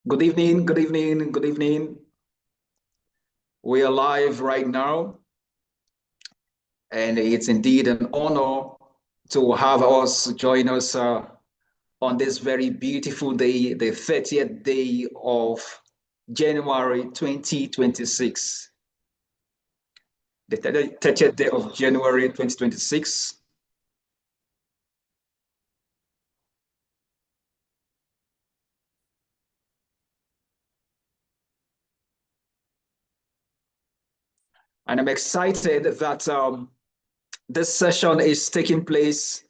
Good evening, good evening, good evening. We are live right now, and it's indeed an honor to have us join us on this very beautiful day, the 30th day of January 2026. The 30th day of January 2026. And I'm excited that this session is taking place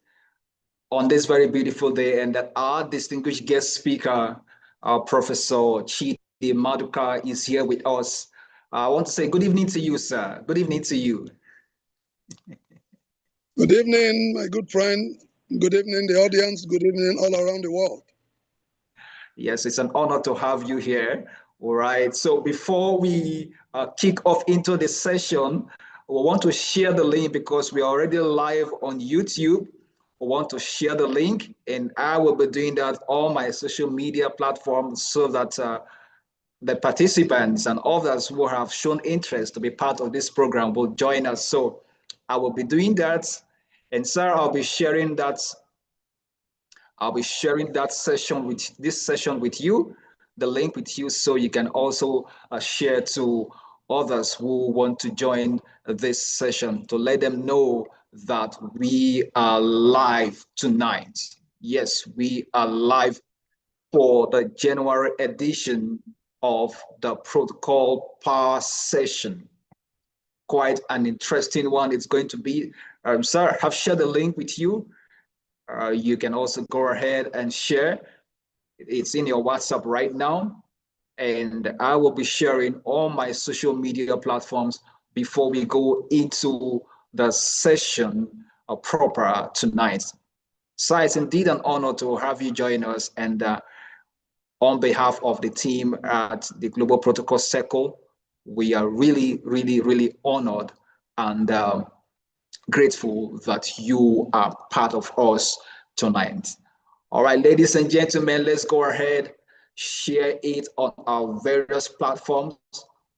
on this very beautiful day, and that our distinguished guest speaker, Professor Chidi Maduka, is here with us. I want to say good evening to you, sir. Good evening to you. Good evening, my good friend. Good evening, the audience. Good evening, all around the world. Yes, it's an honor to have you here. All right. So before we kick off into the session, we want to share the link because we are already live on YouTube. We want to share the link, and I will be doing that on my social media platforms so that the participants and others who have shown interest to be part of this program will join us. So I will be doing that. And sir, I'll be sharing that session with this session with you, the link with you, so you can also share to others who want to join this session to let them know that we are live tonight. Yes, we are live for the January edition of the protocol power session. Quite an interesting one it's going to be. Sir, I've shared the link with you. You can also go ahead and share. It's in your WhatsApp right now. And I will be sharing all my social media platforms before we go into the session proper tonight. So it's indeed an honor to have you join us. And on behalf of the team at the Global Protocol Circle, we are really, really, really honored and grateful that you are part of us tonight. All right, ladies and gentlemen, let's go ahead, share it on our various platforms.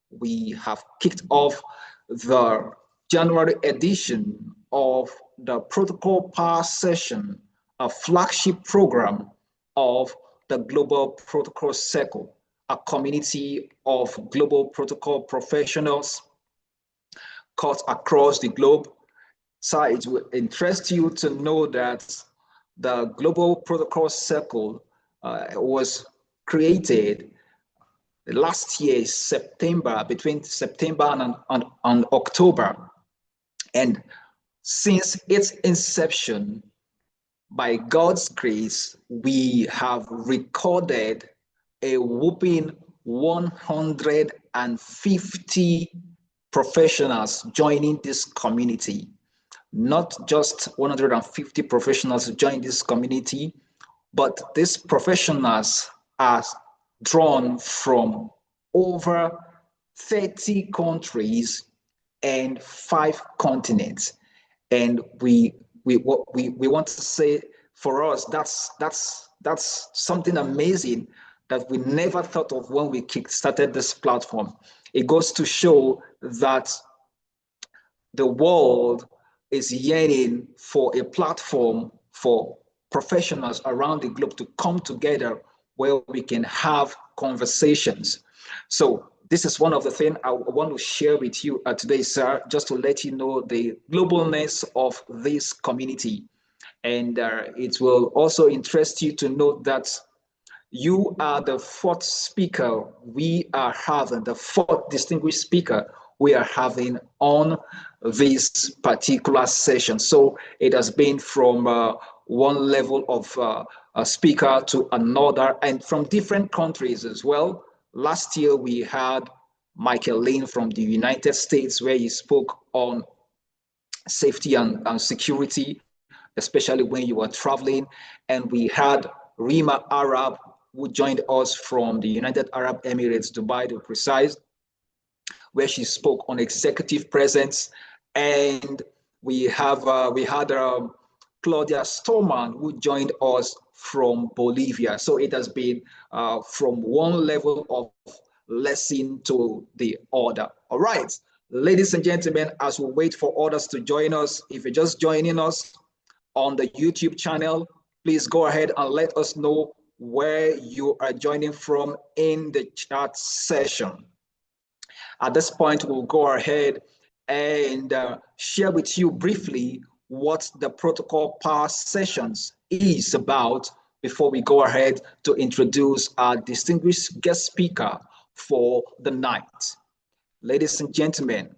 We have kicked off the January edition of the Protocol Power Session, a flagship program of the Global Protocol Circle, a community of global protocol professionals cut across the globe. So it will interest you to know that the Global Protocol Circle was created last year, September, between September and October. And since its inception, by God's grace, we have recorded a whopping 150 professionals joining this community. Not just 150 professionals join this community, but these professionals are drawn from over 30 countries and 5 continents. And we want to say, for us, that's something amazing that we never thought of when we started this platform. It goes to show that the world is yearning for a platform for professionals around the globe to come together where we can have conversations. So this is one of the things I want to share with you today, sir, just to let you know the globalness of this community. And it will also interest you to know that you are the fourth speaker we are having, the fourth distinguished speaker we are having on this particular session. So it has been from one level of a speaker to another and from different countries as well. Last year we had Michael Lane from the United States, where he spoke on safety and security, especially when you are traveling. And we had Rima Arab, who joined us from the United Arab Emirates, Dubai to be precise, where she spoke on executive presence. And we had Claudia Storman, who joined us from Bolivia. So it has been from one level of lesson to the other. All right, ladies and gentlemen, as we wait for others to join us, if you're just joining us on the YouTube channel, please go ahead and let us know where you are joining from in the chat session. At this point, we'll go ahead and share with you briefly what the protocol power sessions is about before we go ahead to introduce our distinguished guest speaker for the night. Ladies and gentlemen,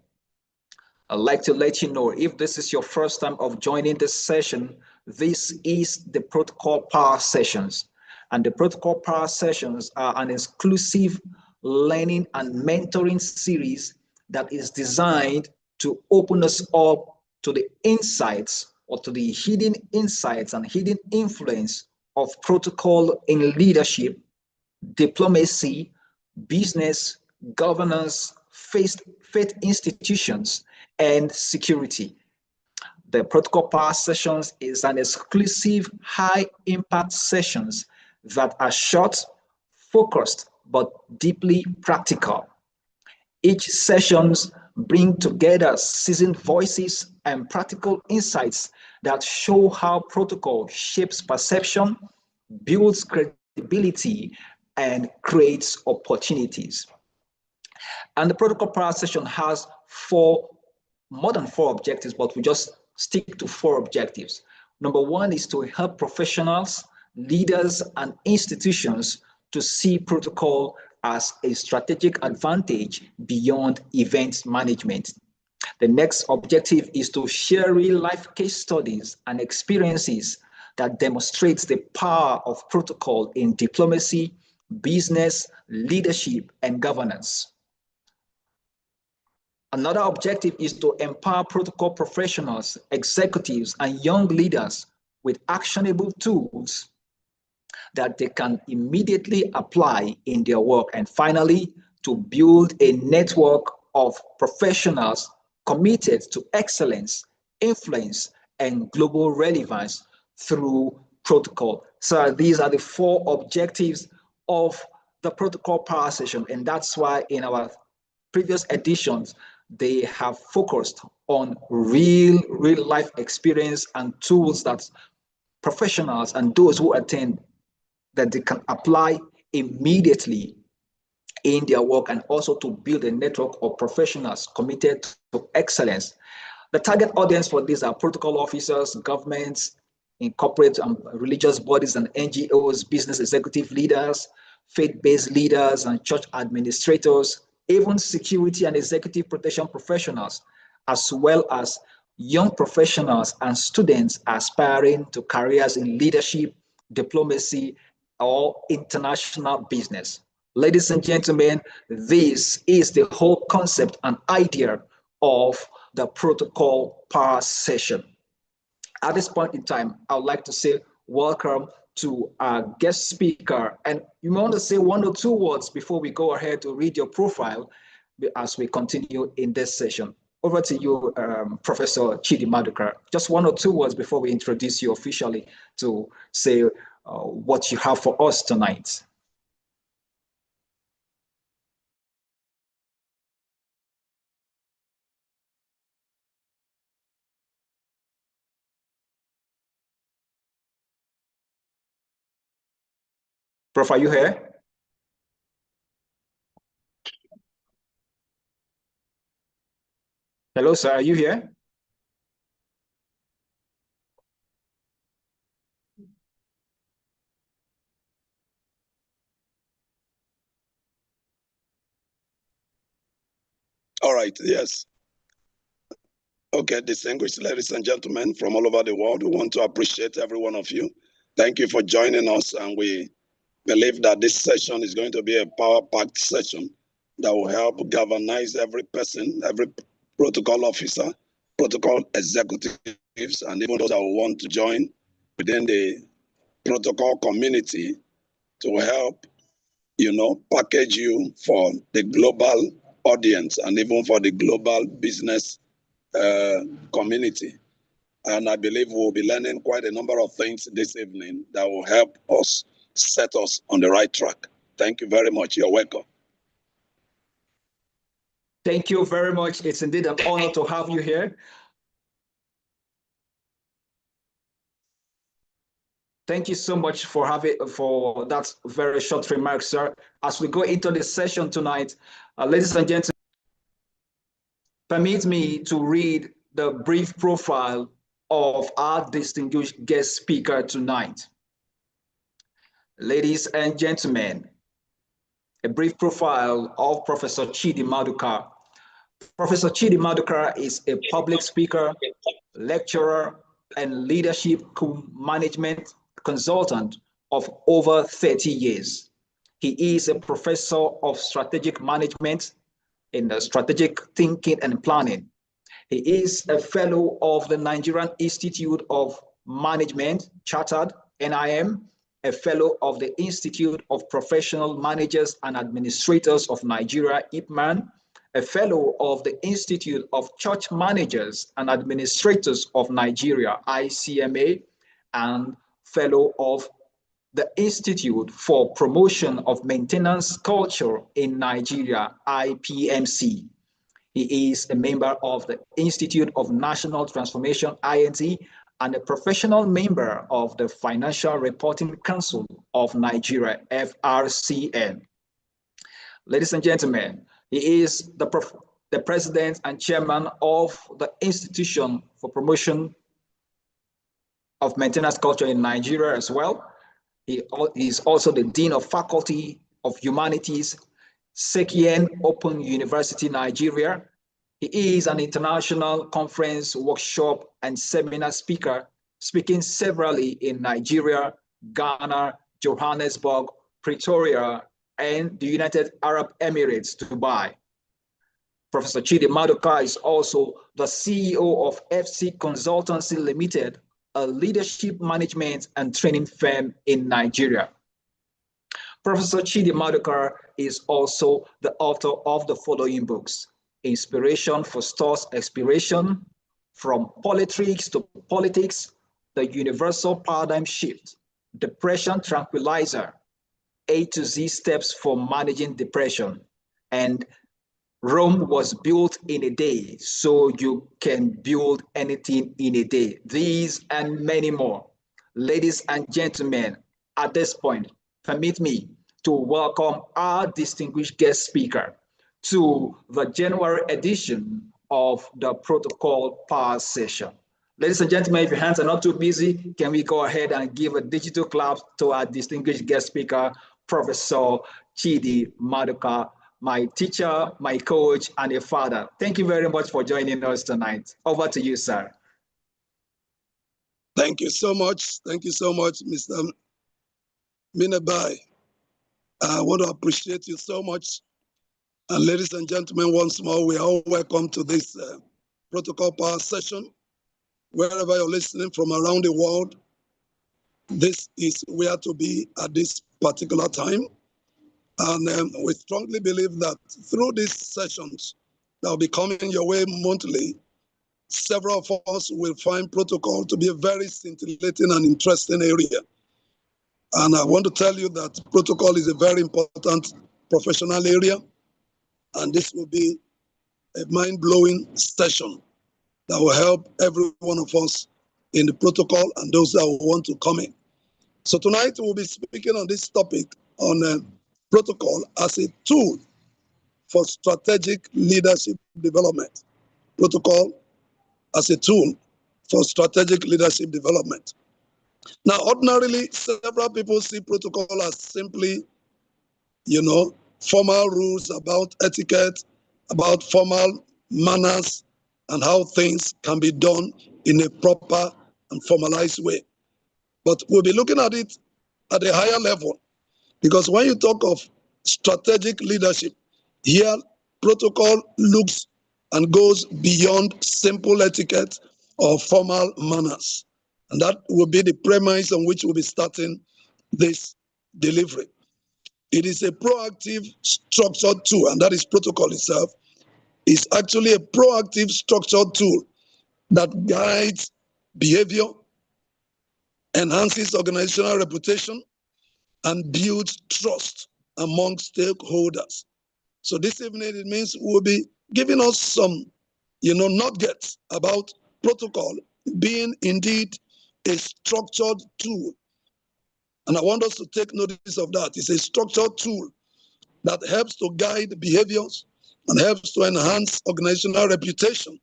I'd like to let you know, if this is your first time of joining this session, this is the protocol power sessions. And the protocol power sessions are an exclusive learning and mentoring series that is designed to open us up to the insights or to the hidden insights and hidden influence of protocol in leadership, diplomacy, business, governance, faith institutions, and security. The protocol power sessions is an exclusive high impact sessions that are short, focused, but deeply practical. Each sessions bring together seasoned voices and practical insights that show how protocol shapes perception, builds credibility, and creates opportunities. And the protocol power session has more than four objectives, but we just stick to four objectives. Number one is to help professionals, leaders, and institutions to see protocol as a strategic advantage beyond event management. The next objective is to share real-life case studies and experiences that demonstrates the power of protocol in diplomacy, business, leadership, and governance. Another objective is to empower protocol professionals, executives, and young leaders with actionable tools that they can immediately apply in their work. And finally, to build a network of professionals committed to excellence, influence, and global relevance through protocol. So these are the four objectives of the protocol power session. And that's why in our previous editions, they have focused on real life experience and tools that professionals and those who attend that they can apply immediately in their work, and also to build a network of professionals committed to excellence. The target audience for these are protocol officers, governments, in corporate and religious bodies and NGOs, business executive leaders, faith-based leaders and church administrators, even security and executive protection professionals, as well as young professionals and students aspiring to careers in leadership, diplomacy, or international business. Ladies and gentlemen, this is the whole concept and idea of the protocol power session. At this point in time, I would like to say welcome to our guest speaker. And you want to say one or two words before we go ahead to read your profile as we continue in this session. Over to you, Professor Chidi Maduka. Just one or two words before we introduce you officially to say what you have for us tonight. Prof, are you here? Hello, sir, are you here? All right, yes. Okay, distinguished ladies and gentlemen from all over the world, we want to appreciate every one of you. Thank you for joining us, and we believe that this session is going to be a power-packed session that will help galvanize every person, every protocol officer, protocol executives, and even those that will want to join within the protocol community to help, package you for the global audience and even for the global business community. And I believe we'll be learning quite a number of things this evening that will help us set us on the right track. Thank you very much. You're welcome. Thank you very much. It's indeed an honor to have you here. Thank you so much for that very short remark, sir. As we go into the session tonight, ladies and gentlemen, permit me to read the brief profile of our distinguished guest speaker tonight. Ladies and gentlemen, a brief profile of Professor Chidi Maduka. Professor Chidi Maduka is a public speaker, lecturer, and leadership management consultant of over 30 years. He is a professor of strategic management in strategic thinking and planning. He is a fellow of the Nigerian Institute of Management, Chartered, NIM, a fellow of the Institute of Professional Managers and Administrators of Nigeria, IPMAN, a fellow of the Institute of Church Managers and Administrators of Nigeria, ICMA, and fellow of the Institute for Promotion of Maintenance Culture in Nigeria, IPMC. He is a member of the Institute of National Transformation, INT, and a professional member of the Financial Reporting Council of Nigeria, FRCN. Ladies and gentlemen, he is the president and chairman of the Institution for Promotion of Maintenance Culture in Nigeria as well. He is also the Dean of Faculty of Humanities, Sekien Open University, Nigeria. He is an international conference, workshop, and seminar speaker, speaking severally in Nigeria, Ghana, Johannesburg, Pretoria, and the United Arab Emirates, Dubai. Professor Chidi Maduka is also the CEO of FC Consultancy Limited, a leadership management and training firm in Nigeria. Professor Chidi Maduka is also the author of the following books: Inspiration for Stores Expiration, From Politricks to Politics, The Universal Paradigm Shift, Depression Tranquilizer, A to Z Steps for Managing Depression, and Rome was built in a day, so you can build anything in a day. These and many more. Ladies and gentlemen, at this point, permit me to welcome our distinguished guest speaker to the January edition of the Protocol Power Session. Ladies and gentlemen, if your hands are not too busy, can we go ahead and give a digital clap to our distinguished guest speaker, Professor Chidi Maduka, my teacher, my coach, and a father. Thank you very much for joining us tonight. Over to you, sir. Thank you so much. Thank you so much, Mr. Minabai. I want to appreciate you so much. And ladies and gentlemen, once more, we are all welcome to this Protocol Power Session. Wherever you're listening from around the world, this is where to be at this particular time. And we strongly believe that through these sessions that will be coming your way monthly, several of us will find protocol to be a very scintillating and interesting area. And I want to tell you that protocol is a very important professional area, and this will be a mind-blowing session that will help every one of us in the protocol and those that will want to come in. So tonight we'll be speaking on this topic on protocol as a tool for strategic leadership development. Protocol as a tool for strategic leadership development. Now, ordinarily, several people see protocol as simply, formal rules about etiquette, about formal manners, and how things can be done in a proper and formalized way. But we'll be looking at it at a higher level, because when you talk of strategic leadership, here protocol looks and goes beyond simple etiquette or formal manners. And that will be the premise on which we'll be starting this delivery. It is a proactive structured tool, and that is protocol itself. Is actually a proactive structured tool that guides behavior, enhances organizational reputation, and builds trust among stakeholders. So this evening, it means we'll be giving us some, nuggets about protocol being indeed a structured tool. And I want us to take notice of that. It's a structured tool that helps to guide behaviors and helps to enhance organizational reputation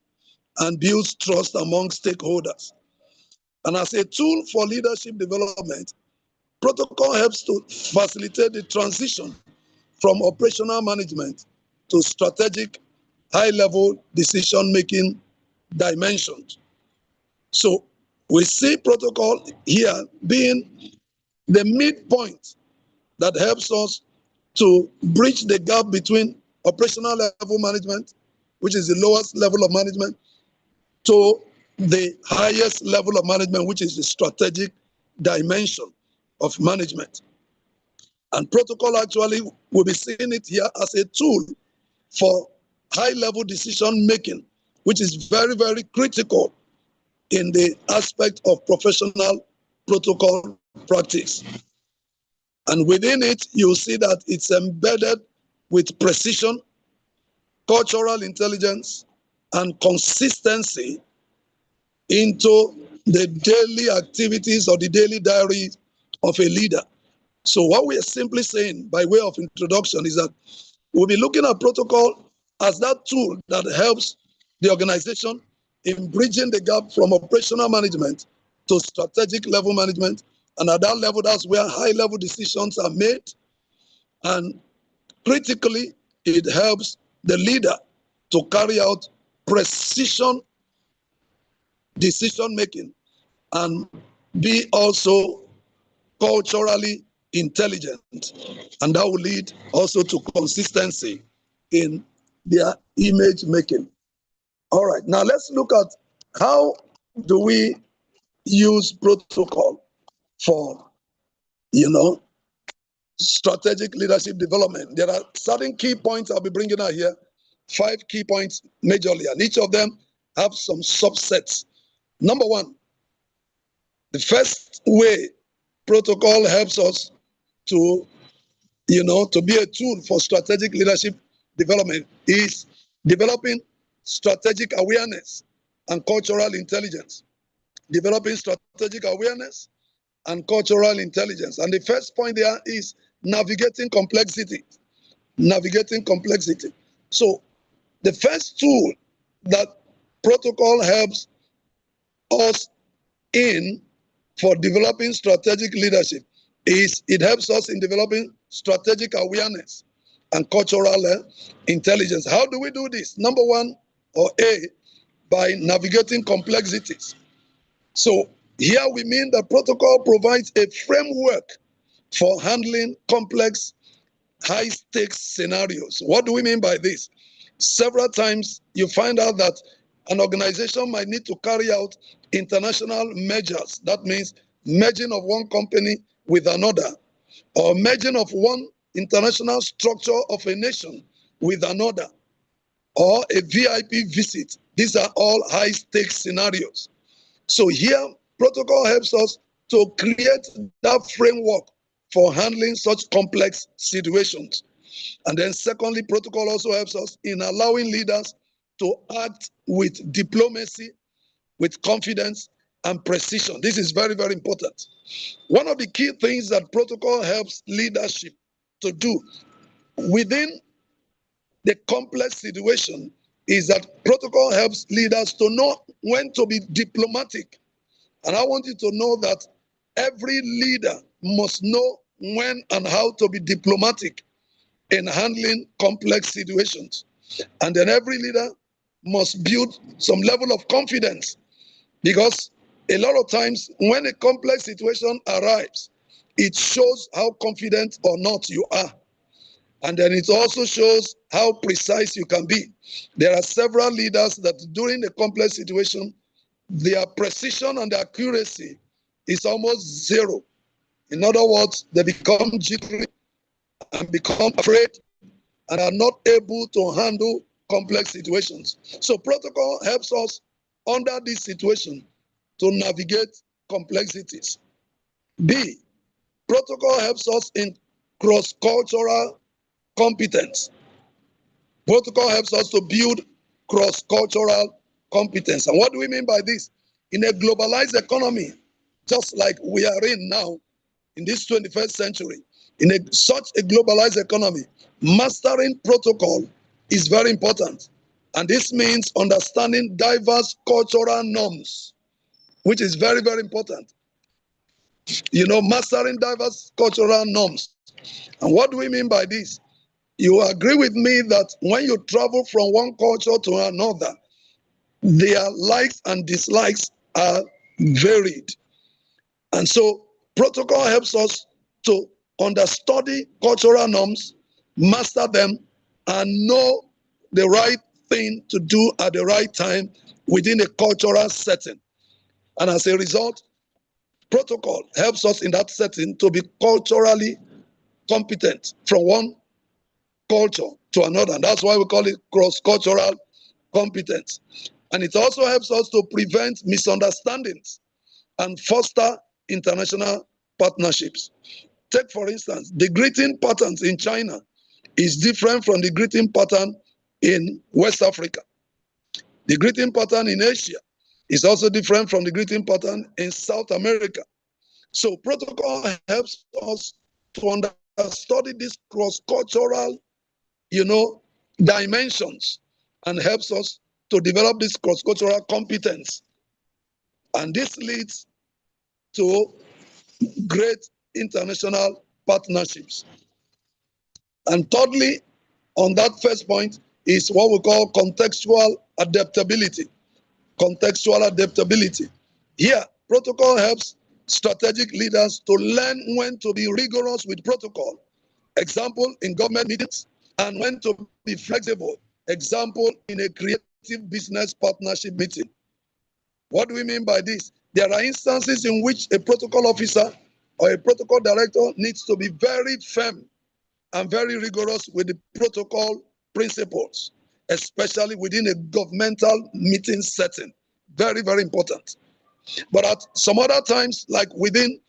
and builds trust among stakeholders. And as a tool for leadership development, protocol helps to facilitate the transition from operational management to strategic, high-level decision-making dimensions. So we see protocol here being the midpoint that helps us to bridge the gap between operational level management, which is the lowest level of management, to the highest level of management, which is the strategic dimension of management. And protocol actually, will be seeing it here as a tool for high-level decision-making, which is very, very critical in the aspect of professional protocol practice. And within it, you'll see that it's embedded with precision, cultural intelligence, and consistency into the daily activities or the daily diary of a leader. So what we are simply saying by way of introduction is that we'll be looking at protocol as that tool that helps the organization in bridging the gap from operational management to strategic level management. And at that level, that's where high-level decisions are made. And critically, it helps the leader to carry out precision decision-making and be also culturally intelligent. And that will lead also to consistency in their image making. All right, now let's look at how do we use protocol for, strategic leadership development. There are certain key points I'll be bringing out here, 5 key points majorly, and each of them have some subsets. Number one, the first way protocol helps us to, to be a tool for strategic leadership development is developing strategic awareness and cultural intelligence. Developing strategic awareness and cultural intelligence. And the first point there is navigating complexity. Navigating complexity. So the first tool that protocol helps us in for developing strategic leadership is it helps us in developing strategic awareness and cultural intelligence. How do we do this? Number one, or A, by navigating complexities. So here we mean that protocol provides a framework for handling complex, high-stakes scenarios. What do we mean by this? Several times you find out that an organization might need to carry out international mergers. That means merging of one company with another, or merging of one international structure of a nation with another, or a VIP visit. These are all high-stakes scenarios. So here, protocol helps us to create that framework for handling such complex situations. And then secondly, protocol also helps us in allowing leaders to act with diplomacy, with confidence and precision. This is very, very important. One of the key things that protocol helps leadership to do within the complex situation is that protocol helps leaders to know when to be diplomatic. And I want you to know that every leader must know when and how to be diplomatic in handling complex situations. And then every leader must build some level of confidence, because a lot of times when a complex situation arrives, it shows how confident or not you are. And then it also shows how precise you can be. There are several leaders that during a complex situation, their precision and accuracy is almost zero. In other words, they become jittery and become afraid and are not able to handle complex situations. So protocol helps us under this situation to navigate complexities. B, protocol helps us in cross-cultural competence. Protocol helps us to build cross-cultural competence. And what do we mean by this? In a globalized economy, just like we are in now, in this 21st century, in such a globalized economy, mastering protocol is very important. And this means understanding diverse cultural norms, which is very, very important. Mastering diverse cultural norms. And what do we mean by this? You agree with me that when you travel from one culture to another, their likes and dislikes are varied. And so protocol helps us to understudy cultural norms, master them, and know the right thing to do at the right time within a cultural setting. And as a result, protocol helps us in that setting to be culturally competent from one culture to another. And that's why we call it cross-cultural competence. And it also helps us to prevent misunderstandings and foster international partnerships. Take, for instance, the greeting patterns in China is different from the greeting pattern in West Africa. The greeting pattern in Asia is also different from the greeting pattern in South America. So protocol helps us to understudy these cross-cultural, dimensions, and helps us to develop this cross-cultural competence. And this leads to great international partnerships. And thirdly, on that first point is what we call contextual adaptability. Contextual adaptability. Here, protocol helps strategic leaders to learn when to be rigorous with protocol. Example, in government meetings, and when to be flexible. Example, in a creative business partnership meeting. What do we mean by this? There are instances in which a protocol officer or a protocol director needs to be very firm and very rigorous with the protocol principles, especially within a governmental meeting setting. Very, very important. But at some other times, like within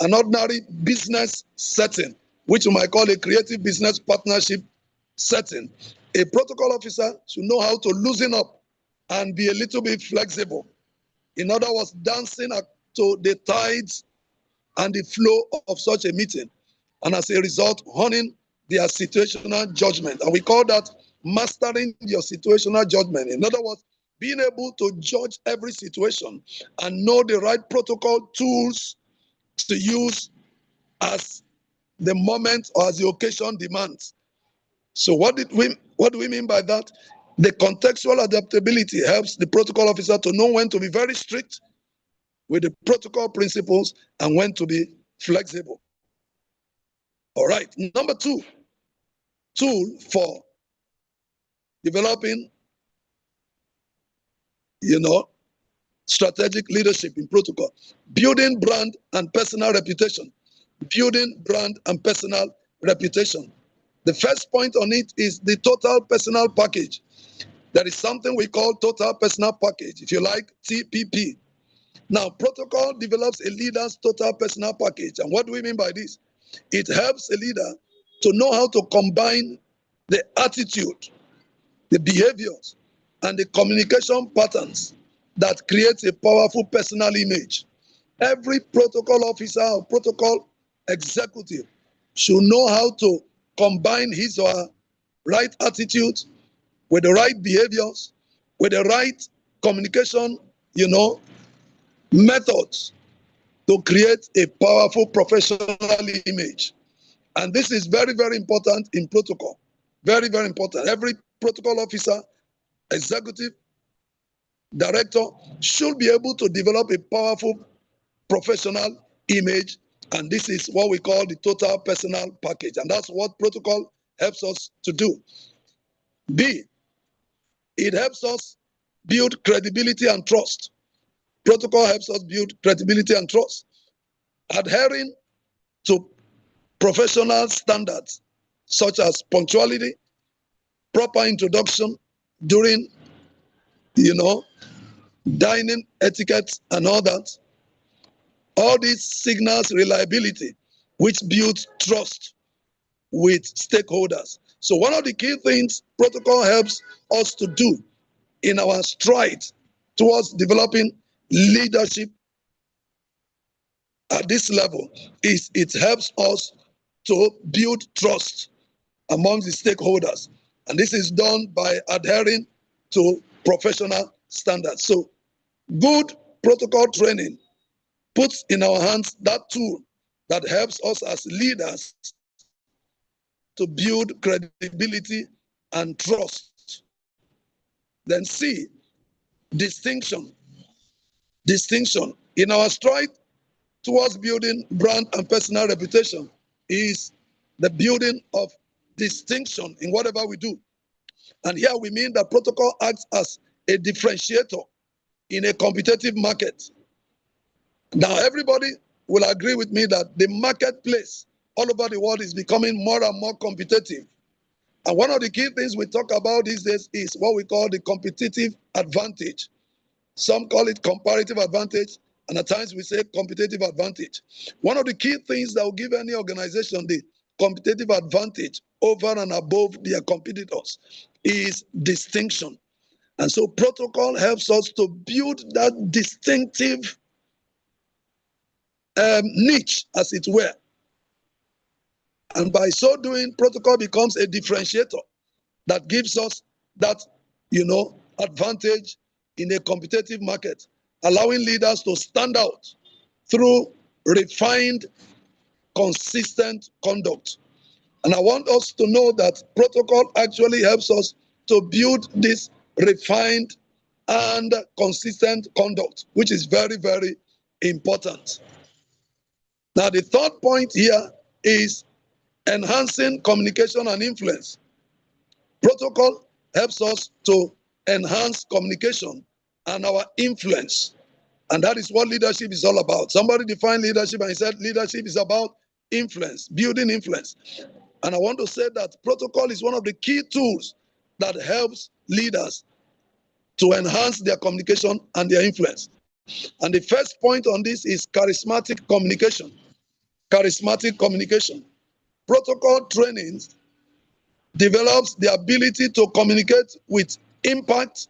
an ordinary business setting, which we might call a creative business partnership setting, a protocol officer should know how to loosen up and be a little bit flexible. In other words, dancing to the tides and the flow of such a meeting. And as a result, honing their situational judgment. And we call that mastering your situational judgment. In other words, being able to judge every situation and know the right protocol tools to use as the moment or as the occasion demands. So what do we mean by that? The contextual adaptability helps the protocol officer to know when to be very strict with the protocol principles and when to be flexible. All right. Number two, tool for developing, strategic leadership in protocol. Building brand and personal reputation. Building brand and personal reputation. The first point on it is the total personal package. There is something we call total personal package, if you like, TPP. Now, protocol develops a leader's total personal package. And what do we mean by this? It helps a leader to know how to combine the attitude, the behaviors, and the communication patterns that create a powerful personal image. Every protocol officer or protocol executive should know how to combine his or her right attitude with the right behaviors, with the right communication, methods to create a powerful professional image. And this is very, very important in protocol. Very, very important. Every protocol officer, executive, director should be able to develop a powerful professional image. And this is what we call the total personal package. And that's what protocol helps us to do. B, it helps us build credibility and trust. Protocol helps us build credibility and trust. Adhering to professional standards such as punctuality, proper introduction during, dining etiquette, and all that. All these signals reliability, which builds trust with stakeholders. So one of the key things protocol helps us to do in our stride towards developing leadership at this level is it helps us to build trust among the stakeholders. And this is done by adhering to professional standards. So good protocol training puts in our hands that tool that helps us as leaders to build credibility and trust. Then C, distinction. Distinction. In our stride towards building brand and personal reputation is the building of distinction in whatever we do. And here we mean that protocol acts as a differentiator in a competitive market. Now, everybody will agree with me that the marketplace all over the world is becoming more and more competitive. And one of the key things we talk about these days is what we call the competitive advantage. Some call it comparative advantage, and at times we say competitive advantage. One of the key things that will give any organization the competitive advantage over and above their competitors is distinction. And so protocol helps us to build that distinctive niche, as it were. And by so doing, protocol becomes a differentiator that gives us that, advantage in a competitive market, allowing leaders to stand out through refined, consistent conduct. And I want us to know that protocol actually helps us to build this refined and consistent conduct, which is very, very important. Now, the third point here is enhancing communication and influence. Protocol helps us to enhance communication and our influence. And that is what leadership is all about. Somebody defined leadership and he said leadership is about influence, building influence. And I want to say that protocol is one of the key tools that helps leaders to enhance their communication and their influence. And the first point on this is charismatic communication. Charismatic communication. Protocol trainings develops the ability to communicate with impact,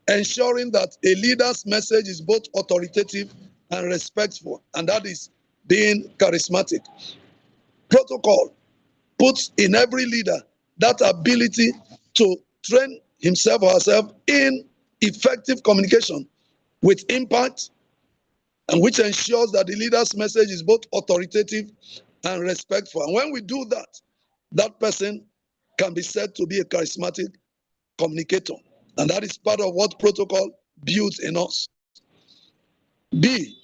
ensuring that a leader's message is both authoritative and respectful, and that is being charismatic. Protocol puts in every leader that ability to train himself or herself in effective communication with impact, and which ensures that the leader's message is both authoritative and respectful. And when we do that, that person can be said to be a charismatic communicator. And that is part of what protocol builds in us. B,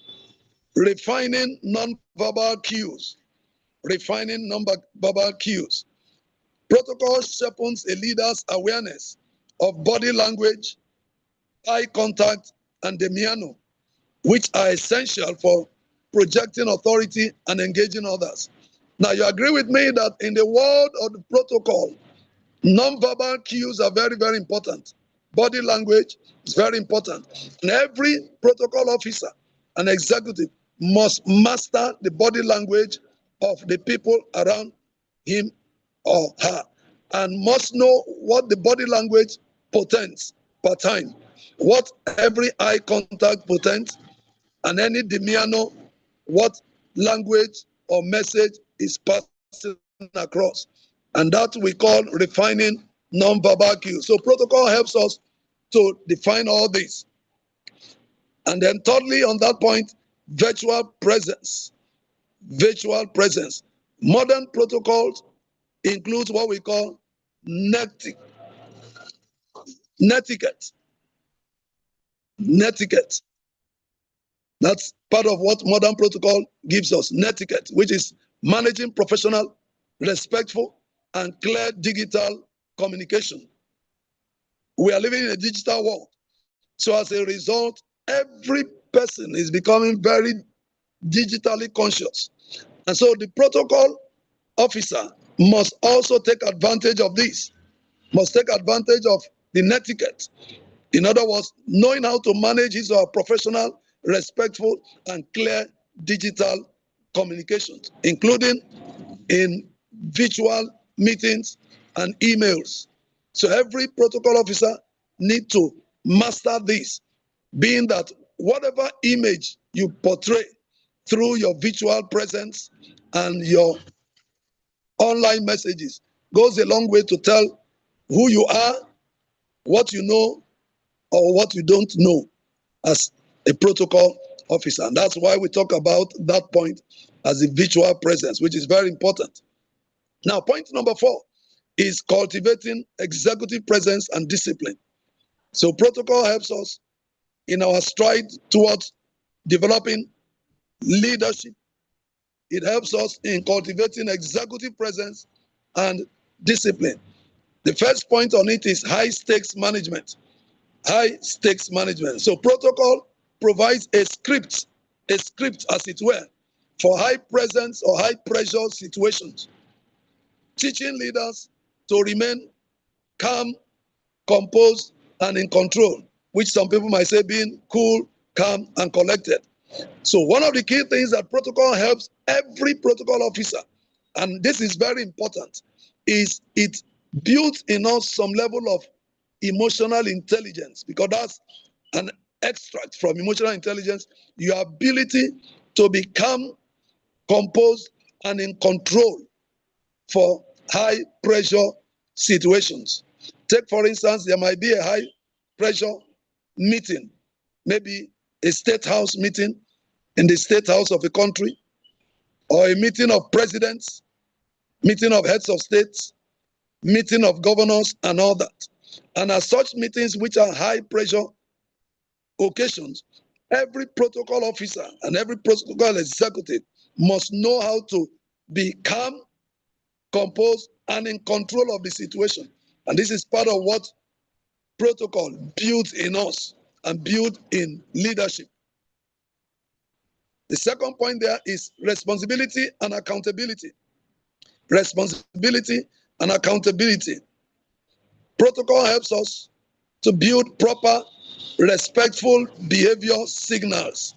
refining non-verbal cues. Refining non-verbal cues. Protocol sharpens a leader's awareness of body language, eye contact, and demeanor, which are essential for projecting authority and engaging others. Now, you agree with me that in the world of the protocol, non-verbal cues are very, very important. Body language is very important. And every protocol officer and executive must master the body language of the people around him or her, and must know what the body language portends per time, what every eye contact portends, and any demeanor, what language or message is passing across. And that we call refining non-verbal cues. So protocol helps us to define all this. And then thirdly, on that point, virtual presence. Virtual presence. Modern protocols includes what we call netiquette. Netiquette. That's part of what modern protocol gives us, netiquette, which is managing professional, respectful, and clear digital communication. We are living in a digital world. So as a result, every person is becoming very digitally conscious. And so the protocol officer must also take advantage of this, must take advantage of the netiquette In other words, knowing how to manage his or her professional, respectful, and clear digital communications, including in virtual meetings and emails. So every protocol officer need to master this, being that whatever image you portray through your virtual presence and your online messages goes a long way to tell who you are, what you know, or what you don't know as a protocol officer. And that's why we talk about that point as a virtual presence, which is very important. Now, point number 4 is cultivating executive presence and discipline. So protocol helps us in our stride towards developing leadership. It helps us in cultivating executive presence and discipline. The first point on it is high stakes management. High stakes management. So protocol provides a script as it were, for high presence or high pressure situations, teaching leaders to remain calm, composed, and in control, which some people might say being cool, calm, and collected. So one of the key things that protocol helps every protocol officer, and this is very important, is it builds in us some level of emotional intelligence, because that's an extract from emotional intelligence, your ability to become composed and in control for high pressure situations. Take, for instance, there might be a high pressure meeting, maybe a state house meeting in the state house of a country, or a meeting of presidents, meeting of heads of states, meeting of governors, and all that. And as such meetings, which are high pressure occasions, every protocol officer and every protocol executive must know how to be calm, composed, and in control of the situation. And this is part of what protocol builds in us and build in leadership. The second point there is responsibility and accountability. Responsibility and accountability. Protocol helps us to build proper, respectful behavior signals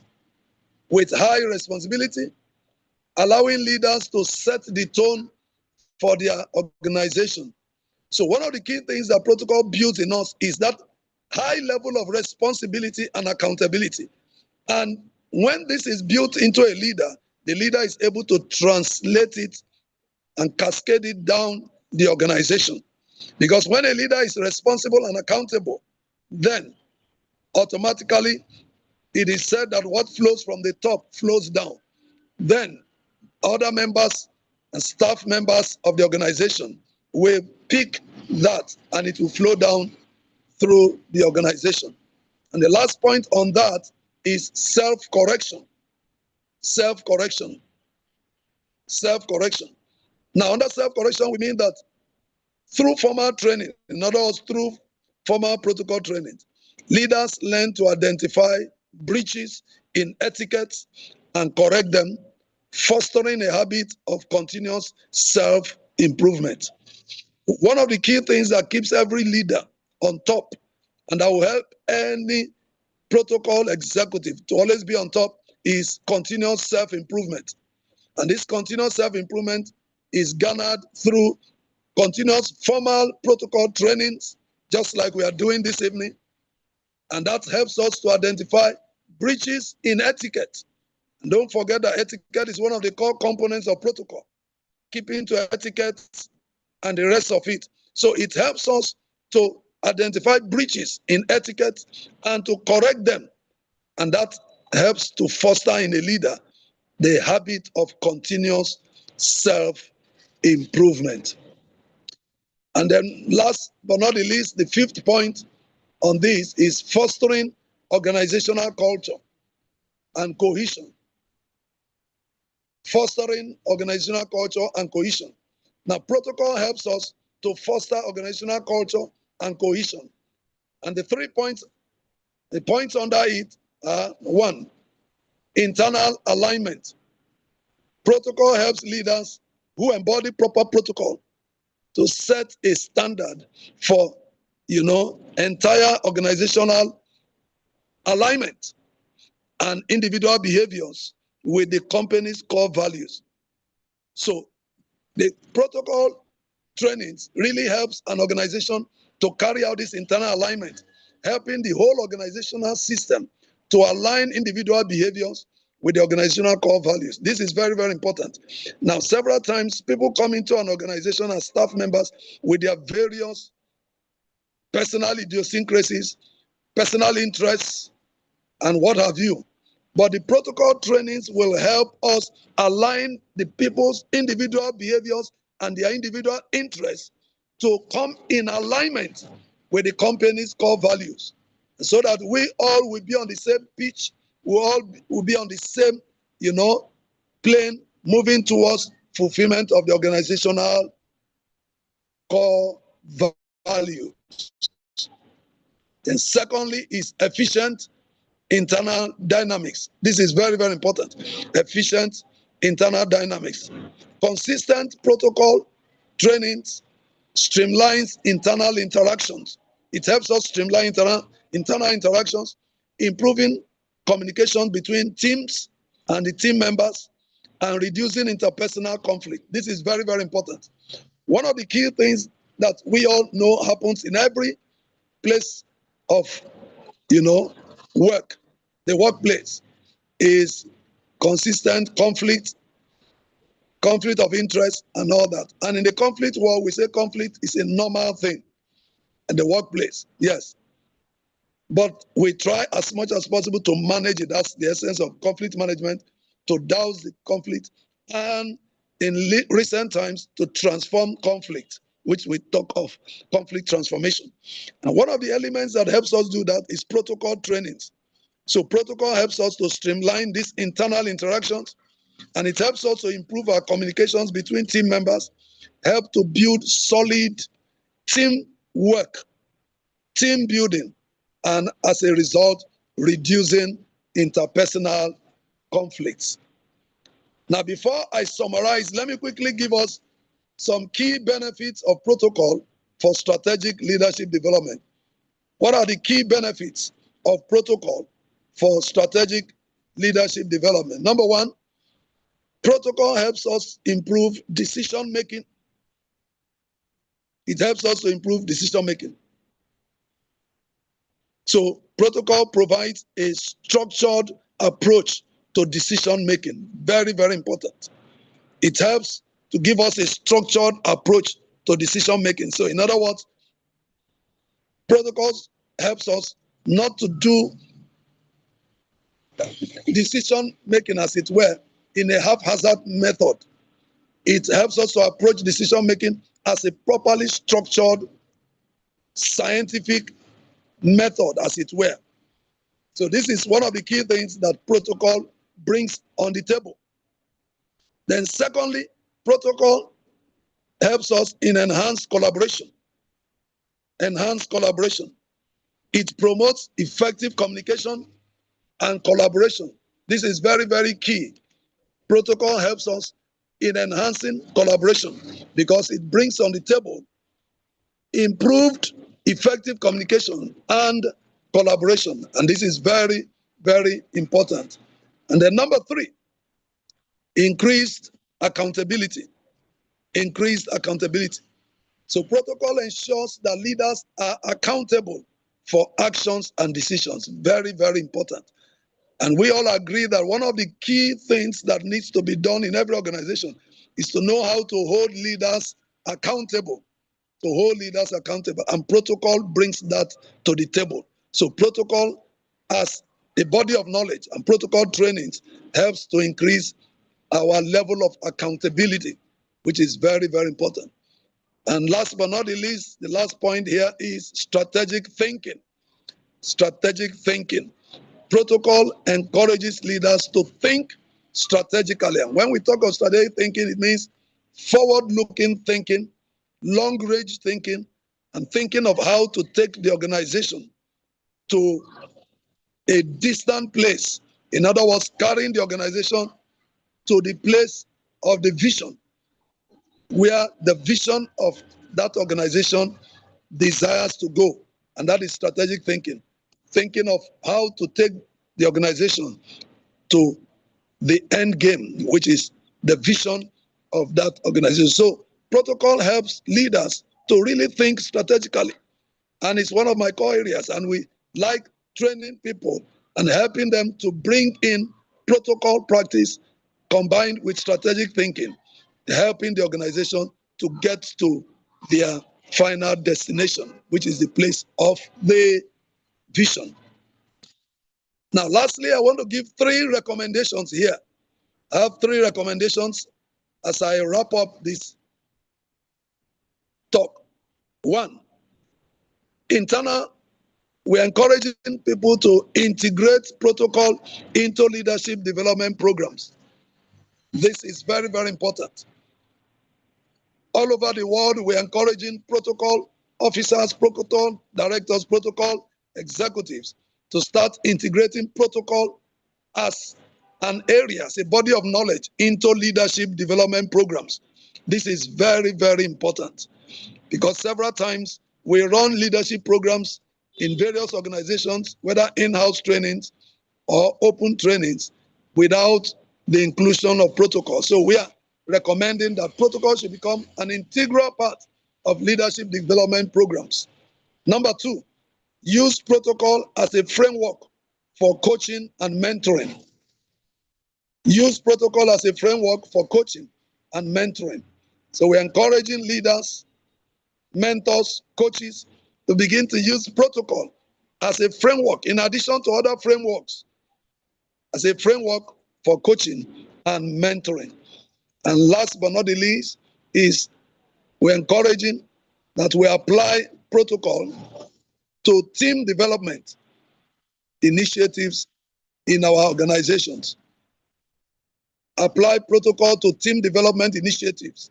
with high responsibility, allowing leaders to set the tone for their organization. So one of the key things that protocol builds in us is that high level of responsibility and accountability. And when this is built into a leader, the leader is able to translate it and cascade it down the organization. Because when a leader is responsible and accountable, then automatically it is said that what flows from the top flows down. Then other members and staff members of the organization will pick that and it will flow down through the organization. And the last point on that is self-correction. Self-correction. Self-correction. Now, under self-correction, we mean that through formal training, in other words, through formal protocol training, leaders learn to identify breaches in etiquette and correct them, fostering a habit of continuous self-improvement. One of the key things that keeps every leader on top and that will help any protocol executive to always be on top is continuous self-improvement. And this continuous self-improvement is garnered through continuous formal protocol trainings, just like we are doing this evening. And that helps us to identify breaches in etiquette. And don't forget that etiquette is one of the core components of protocol, keeping to etiquette and the rest of it. So it helps us to identify breaches in etiquette and to correct them. And that helps to foster in a leader the habit of continuous self-improvement. And then last but not the least, the fifth point on this is fostering organizational culture and cohesion. Fostering organizational culture and cohesion. Now, protocol helps us to foster organizational culture and cohesion. And the 3 points, the points under it are: 1, internal alignment. Protocol helps leaders who embody proper protocol to set a standard for entire organizational alignment and individual behaviors with the company's core values. So the protocol trainings really helps an organization to carry out this internal alignment, helping the whole organizational system to align individual behaviors with the organizational core values. This is very, very important. Now, several times people come into an organization as staff members with their various personal idiosyncrasies, personal interests, and what have you. But the protocol trainings will help us align the people's individual behaviors and their individual interests to come in alignment with the company's core values, so that we all will be on the same pitch, we all will be on the same, plane, moving towards fulfillment of the organizational core values. Then secondly is efficient internal dynamics. This is very, very important. Efficient internal dynamics. Consistent protocol trainings streamlines internal interactions. It helps us streamline internal interactions, improving communication between teams and the team members, and reducing interpersonal conflict. This is very, very important. One of the key things that we all know happens in every place of, work, the workplace, is consistent conflict of interest and all that. And in the conflict world, we say conflict is a normal thing in the workplace, yes. But we try as much as possible to manage it. That's the essence of conflict management, to douse the conflict, and in recent times, to transform conflict, which we talk of conflict transformation. And one of the elements that helps us do that is protocol trainings. So protocol helps us to streamline these internal interactions, and it helps us to improve our communications between team members, help to build solid team work, team building, and as a result, reducing interpersonal conflicts. Now, before I summarize, let me quickly give us some key benefits of protocol for strategic leadership development. What are the key benefits of protocol for strategic leadership development? Number one, protocol helps us improve decision making. It helps us to improve decision making. So protocol provides a structured approach to decision making. Very, very important. It helps to give us a structured approach to decision making. So in other words, protocols helps us not to do decision making, as it were, in a haphazard method. It helps us to approach decision making as a properly structured scientific method, as it were. So this is one of the key things that protocol brings on the table. Then secondly, protocol helps us in enhanced collaboration. Enhanced collaboration. It promotes effective communication and collaboration. This is very, very key. Protocol helps us in enhancing collaboration because it brings on the table improved effective communication and collaboration. And this is very, very important. And then number three, increased accountability. Increased accountability. So protocol ensures that leaders are accountable for actions and decisions. Very, very important. And we all agree that one of the key things that needs to be done in every organization is to know how to hold leaders accountable. To hold leaders accountable. And protocol brings that to the table. So protocol as a body of knowledge and protocol trainings helps to increase our level of accountability, which is very, very important. And last but not the least, the last point here is strategic thinking. Strategic thinking. Protocol encourages leaders to think strategically. And when we talk of strategic thinking, it means forward-looking thinking, long-range thinking, and thinking of how to take the organization to a distant place. In other words, carrying the organization to the place of the vision, where the vision of that organization desires to go, and that is strategic thinking, thinking of how to take the organization to the end game, which is the vision of that organization. So protocol helps leaders to really think strategically, and it's one of my core areas, and we like training people and helping them to bring in protocol practice combined with strategic thinking, helping the organization to get to their final destination, which is the place of the vision. Now, lastly, I want to give 3 recommendations here. I have 3 recommendations as I wrap up this talk. 1, internal, we're encouraging people to integrate protocol into leadership development programs. This is very, very important. All over the world, we're encouraging protocol officers, protocol directors, protocol executives to start integrating protocol as an area, as a body of knowledge into leadership development programs. This is very, very important because several times we run leadership programs in various organizations, whether in-house trainings or open trainings, without the inclusion of protocol. So we are recommending that protocol should become an integral part of leadership development programs. Number 2, use protocol as a framework for coaching and mentoring. Use protocol as a framework for coaching and mentoring. So we're encouraging leaders, mentors, coaches to begin to use protocol as a framework, in addition to other frameworks, as a framework for coaching and mentoring. And last but not the least is we're encouraging that we apply protocol to team development initiatives in our organizations. Apply protocol to team development initiatives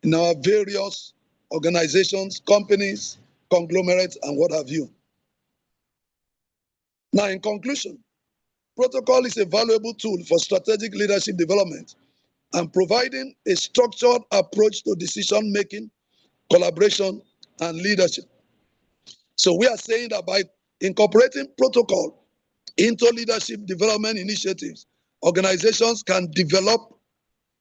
in our various organizations, companies, conglomerates, and what have you. Now, in conclusion, protocol is a valuable tool for strategic leadership development and providing a structured approach to decision-making, collaboration, and leadership. So we are saying that by incorporating protocol into leadership development initiatives, organizations can develop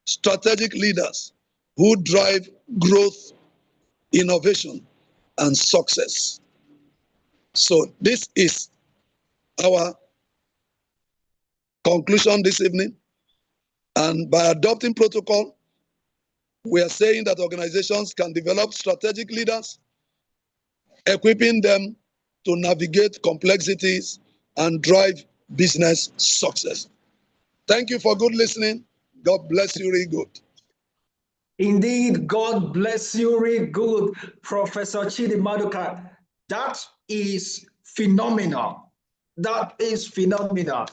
strategic leaders who drive growth, innovation, and success. So this is our conclusion this evening. And by adopting protocol, we are saying that organizations can develop strategic leaders, equipping them to navigate complexities and drive business success. Thank you for good listening. God bless you really good. Indeed, God bless you really good, Professor Chidi Maduka. That is phenomenal. That is phenomenal.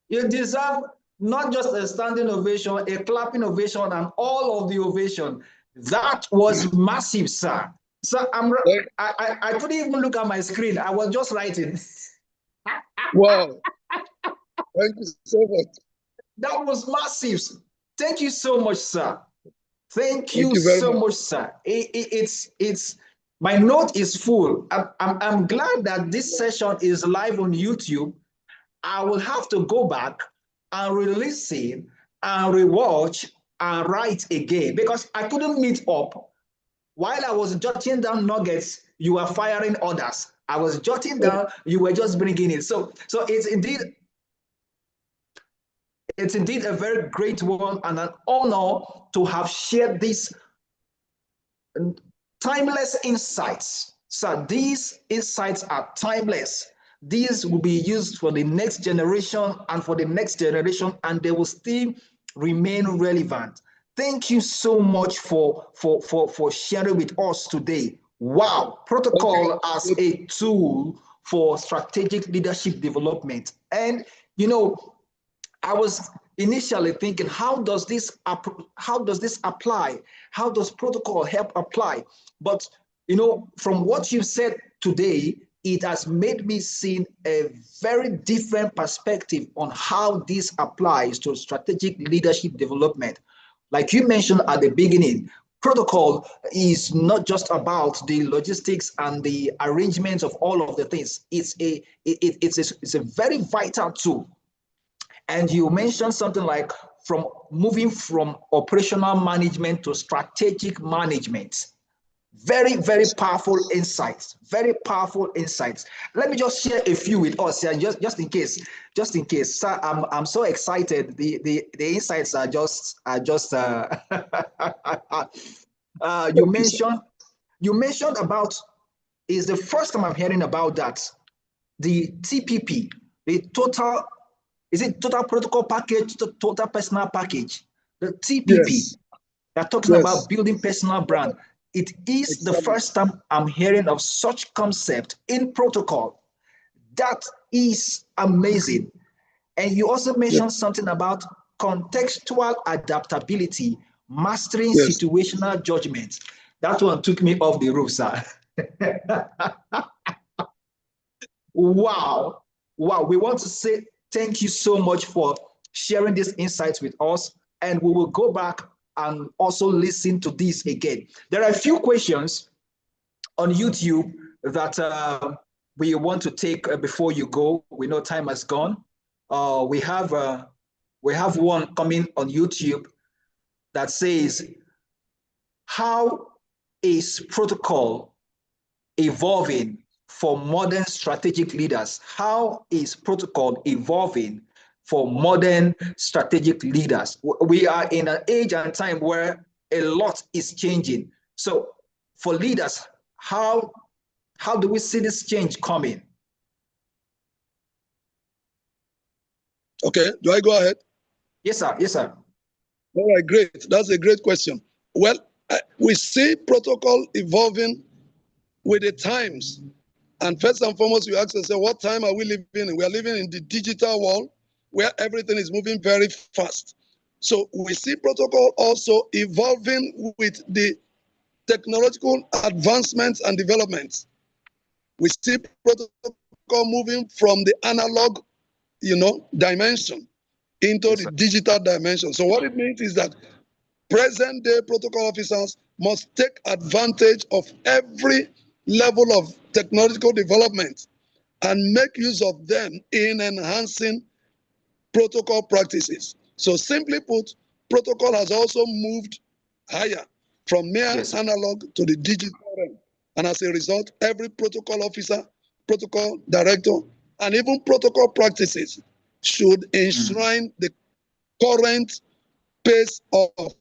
You deserve not just a standing ovation, a clapping ovation, and all of the ovation. That was massive, sir. So I couldn't even look at my screen. I was just writing. Wow. Thank you so much. That was massive. Thank you so much, sir. Thank you very so much. much, sir. It's my note is full. I'm glad that this session is live on YouTube. I will have to go back and re-listen and rewatch and write again because I couldn't meet up. While I was jotting down nuggets, you were firing orders. I was jotting down, you were just bringing it. So it's indeed a very great one and an honor to have shared these timeless insights. So these insights are timeless. These will be used for the next generation and for the next generation, and they will still remain relevant. Thank you so much for sharing with us today. Wow, protocol as a tool for strategic leadership development. And I was initially thinking, how does this apply? How does protocol help apply? But from what you've said today, it has made me see a very different perspective on how this applies to strategic leadership development. Like you mentioned at the beginning, protocol is not just about the logistics and the arrangements of all of the things. It's a very vital tool. And you mentioned something like from moving from operational management to strategic management. Very, very powerful insights. Very powerful insights. Let me just share a few with us here, just in case. Just in case, sir, I'm so excited. The insights are just you mentioned about, is the first time I'm hearing about that, the TPP, the total, is it total protocol package, total personal package, the TPP. Yes. They're talking about building personal brand. It is the first time I'm hearing of such concept in protocol. That is amazing. And you also mentioned something about contextual adaptability, mastering situational judgment. That one took me off the roof, sir. Wow. Wow. We want to say thank you so much for sharing these insights with us. And we will go back and also listen to this again. There are a few questions on YouTube that we want to take before you go. We know time has gone. We have one coming on YouTube that says, how is protocol evolving for modern strategic leaders? How is protocol evolving for modern strategic leaders? We are in an age and time where a lot is changing. So for leaders, how do we see this change coming? Okay, do I go ahead? Yes, sir. Yes, sir. All right, great. That's a great question. Well, we see protocol evolving with the times. And first and foremost, you ask yourself, what time are we living in? We are living in the digital world where everything is moving very fast. So we see protocol also evolving with the technological advancements and developments. We see protocol moving from the analog, dimension into the digital dimension. So what it means is that present day protocol officers must take advantage of every level of technological development and make use of them in enhancing protocol practices. So simply put, protocol has also moved higher from mere analog to the digital realm. And as a result, every protocol officer, protocol director, and even protocol practices should enshrine the current pace of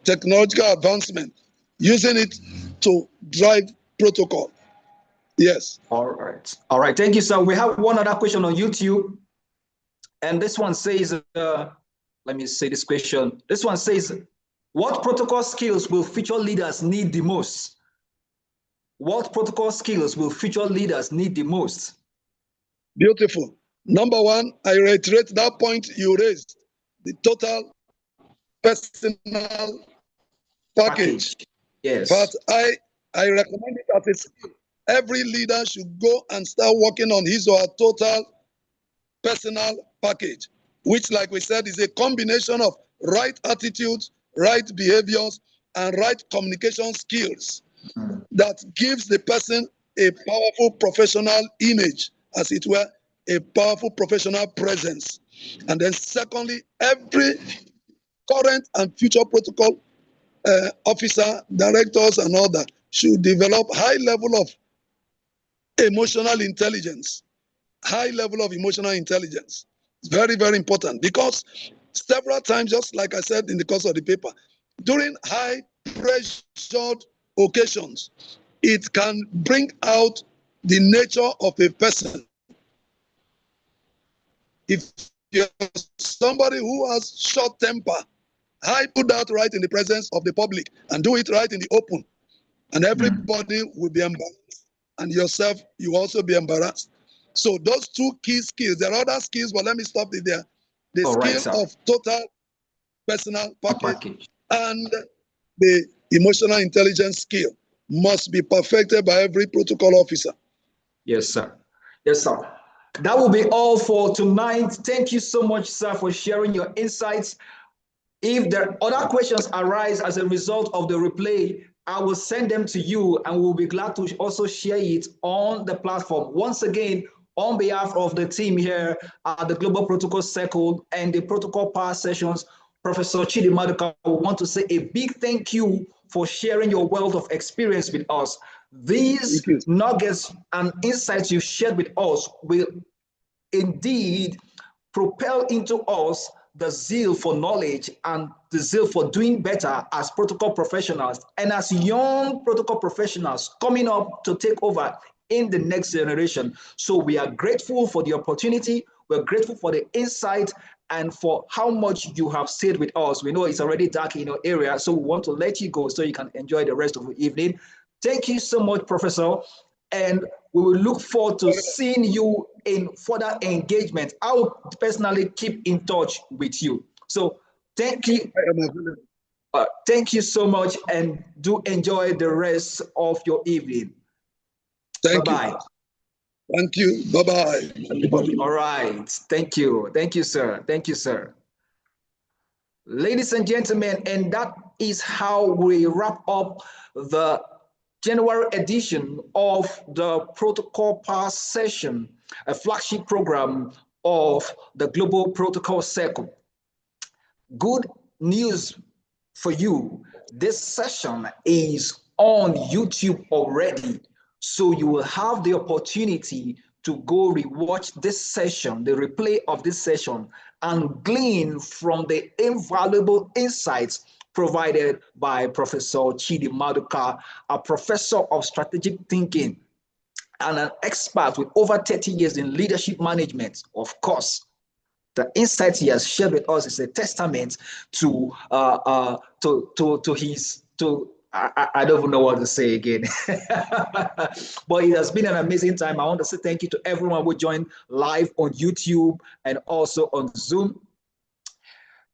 technological advancement, using it to drive protocol. Yes. All right. All right. Thank you, sir. We have one other question on YouTube. And this one says, let me say this question. This one says, what protocol skills will future leaders need the most? What protocol skills will future leaders need the most? Beautiful. Number one, I reiterate that point you raised, the total personal package. Yes. But I recommend it as a skill. Every leader should go and start working on his or her total personal package, which, like we said, is a combination of right attitudes, right behaviors, and right communication skills that gives the person a powerful professional image, as it were, a powerful professional presence. And then secondly, every current and future protocol officer, directors, and all that should develop high level of emotional intelligence. High level of emotional intelligence. It's very, very important because several times, just like I said in the course of the paper, during high pressured occasions, it can bring out the nature of a person. If you're somebody who has short temper, put that right in the presence of the public and do it right in the open, and everybody will be embarrassed. And yourself, you also be embarrassed. So those two key skills, there are other skills, but let me stop it there. The skill of total personal package and the emotional intelligence skill must be perfected by every protocol officer. Yes, sir. Yes, sir. That will be all for tonight. Thank you so much, sir, for sharing your insights. If there are other questions arise as a result of the replay, I will send them to you and we'll be glad to also share it on the platform. Once again, on behalf of the team here at the Global Protocol Circle and the Protocol Power Sessions, Professor Chidi Maduka, I want to say a big thank you for sharing your wealth of experience with us. These nuggets and insights you shared with us will indeed propel into us the zeal for knowledge and the zeal for doing better as protocol professionals and as young protocol professionals coming up to take over in the next generation. So we are grateful for the opportunity. We're grateful for the insight and for how much you have stayed with us. We know it's already dark in your area, so we want to let you go so you can enjoy the rest of the evening. Thank you so much, Professor. And we will look forward to seeing you in further engagement. I will personally keep in touch with you. So thank you. Thank you so much and do enjoy the rest of your evening. Bye-bye. Thank you. Bye-bye. All right. Thank you. Thank you, sir. Thank you, sir. Ladies and gentlemen, and that is how we wrap up the January edition of the Protocol Power Session, a flagship program of the Global Protocol Circle. Good news for you, this session is on YouTube already, so you will have the opportunity to go rewatch this session, the replay of this session, and glean from the invaluable insights provided by Professor Chidi Maduka, a professor of strategic thinking and an expert with over 30 years in leadership management. Of course, the insights he has shared with us is a testament to his I don't even know what to say again. But it has been an amazing time. I want to say thank you to everyone who joined live on YouTube and also on Zoom.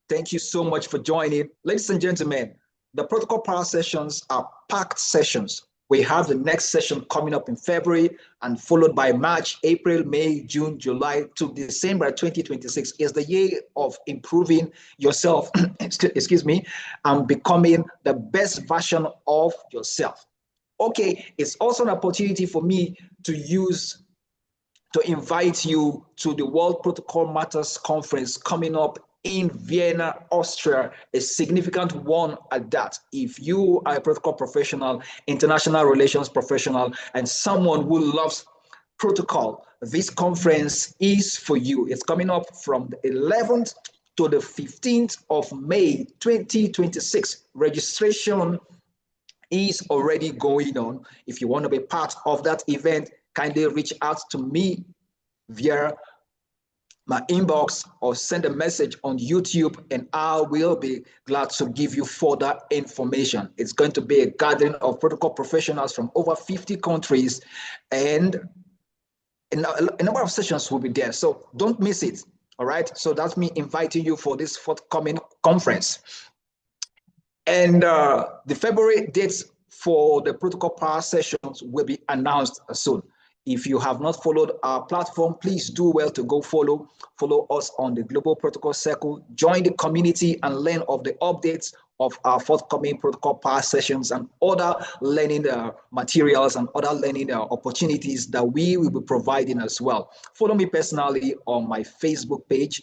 Thank you so much for joining. Ladies and gentlemen, the Protocol Power Sessions are packed sessions. We have the next session coming up in February and followed by March, April, May, June, July to December 2026 is the year of improving yourself, excuse me, and becoming the best version of yourself. Okay, it's also an opportunity for me to invite you to the World Protocol Matters Conference coming up in Vienna, Austria, a significant one at that. If you are a protocol professional, international relations professional, and someone who loves protocol, this conference is for you. It's coming up from the 11th to the 15th of May, 2026. Registration is already going on. If you want to be part of that event, kindly reach out to me via my inbox or send a message on YouTube and I will be glad to give you further information. It's going to be a gathering of protocol professionals from over 50 countries and a number of sessions will be there. So don't miss it. All right. So that's me inviting you for this forthcoming conference. And the February dates for the Protocol Power Sessions will be announced soon. If you have not followed our platform, please do well to go follow us on the Global Protocol Circle, join the community and learn of the updates of our forthcoming Protocol Power Sessions and other learning materials and other learning opportunities that we will be providing as well. Follow me personally on my Facebook page,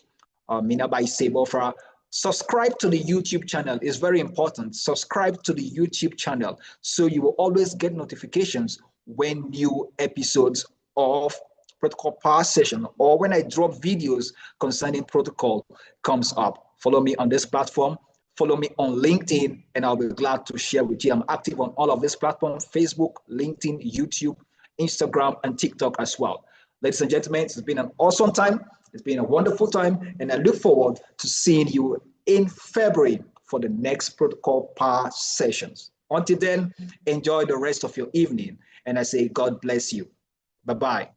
Minabai Sebofra. Subscribe to the YouTube channel. It's very important. Subscribe to the YouTube channel so you will always get notifications when new episodes of Protocol Power Session or when I drop videos concerning protocol comes up. Follow me on this platform. Follow me on LinkedIn, and I'll be glad to share with you. I'm active on all of these platforms: Facebook, LinkedIn, YouTube, Instagram, and TikTok as well. Ladies and gentlemen, it's been an awesome time. It's been a wonderful time, and I look forward to seeing you in February for the next Protocol Power Sessions. Until then, enjoy the rest of your evening, and I say God bless you. Bye-bye.